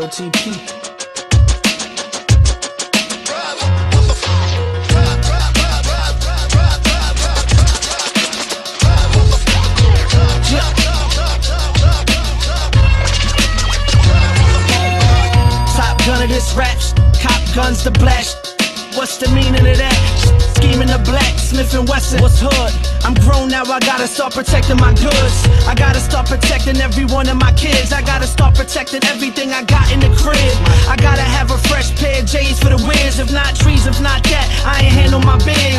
AOTP. Top gun of this rap, cop guns to blast. What's the meaning of that? Scheming the black, Smith & Wesson, what's hood? I'm grown now, I gotta start protecting my goods. I gotta start protecting every one of my kids. I gotta start protecting everything I got in the crib. I gotta have a fresh pair of J's for the wiz. If not trees, if not that, I ain't handle my biz.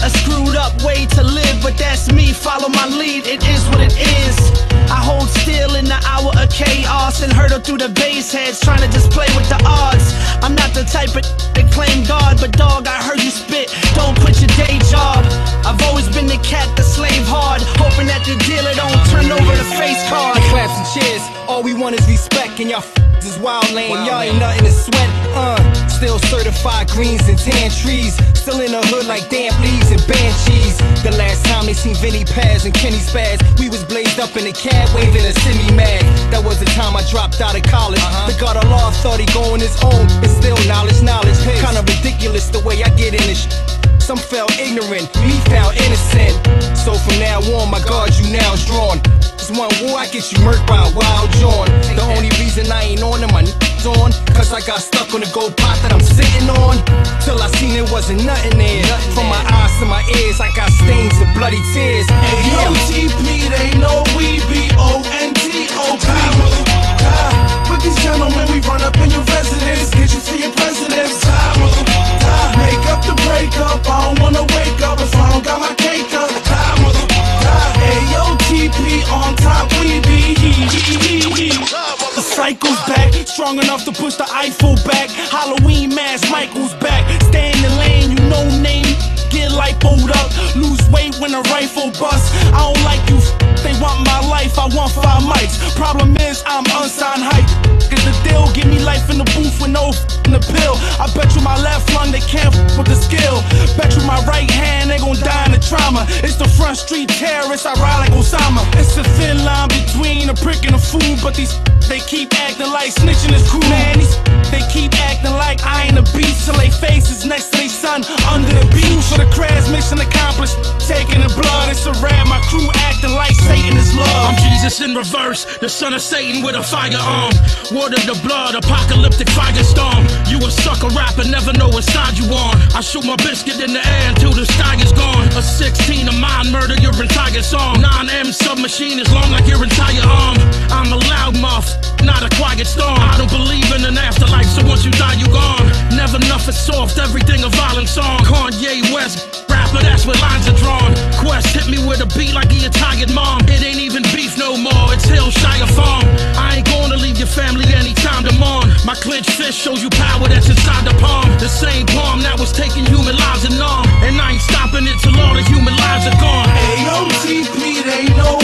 A screwed up way to live, but that's me, follow my lead, it is what it is. I hold still in the hour of chaos and hurdle through the base heads, trying to just play with the odds. I'm not the type of that claim God, but dog, I heard you spit, don't quit your day job. I've always been the cat that slave hard, hoping that the dealer don't turn over the face card. Claps and cheers, all we want is respect, and y'all is wild lame, y'all ain't nothing to sweat. Still certified greens and tan trees, still in the hood like damp leaves and banshees. The last time they seen Vinny Paz and Kenny Spaz, we was blazed up in a cab waving a semi mag. That was the time I dropped out of college. The God of law thought he going his own, it's still knowledge. Kinda ridiculous the way I get in this. Some fell ignorant, me found innocent. So from now on, my guard you now is drawn. Just one war, I get you murked by a wild John. The only reason I ain't on them, my n****s on, cause I got stuck on the gold pot that I'm sitting on. Till I seen it wasn't nothing there. From my eyes to my ears, I got stains of bloody tears. AOTP, they know we BONTOP. With these gentlemen, we run up in your residence, get you to your president's time. Make up the breakup, I don't wanna wake up if I don't got my cake up. AOTP on top, we be. The cycle's back, strong enough to push the Eiffel back. Halloween mask, Michael's back. Stay in the lane, you know name. Get lipoed up, lose weight when a rifle busts. I don't like you, they want my life, I want 5 mics. Problem is, I'm unsigned hype. Cause the deal, give me life in the booth with no in the pill. I bet you my left lung, they can't with the skill. Bet you my right hand, they gon' die in the trauma. It's the front street terrorists, I ride like Osama. It's a thin line between a prick and a fool, but these they keep acting like snitching is cool. Man, they keep acting like I ain't a beast till they faces next to they son under the beach. For the crash, mission accomplished, taking the blood. It's a rap, my crew acting like Satan is love. I'm Jesus in reverse, the son of Satan with a firearm. Water the blood, apocalyptic firestorm. You a sucker rapper, never know what side you on. I shoot my biscuit in the air until the sky is gone. A 16 of mine murder your entire song. 9M submachine is long like your entire arm. I'm a loud mouth, not a quiet storm. I don't believe in an afterlife, so once you die, you gone. Never nothing soft, everything a violent song. Kanye West, rapper, that's where lines are drawn. Quest hit me with a beat like he a tired mom. It ain't even beef no more, it's Hillshire Farm. I ain't gonna leave your family anytime to mourn. My clenched fist shows you power that's inside the palm. The same palm that was taking human lives and arm. And I ain't stopping it till all the human lives are gone. AOTP, they know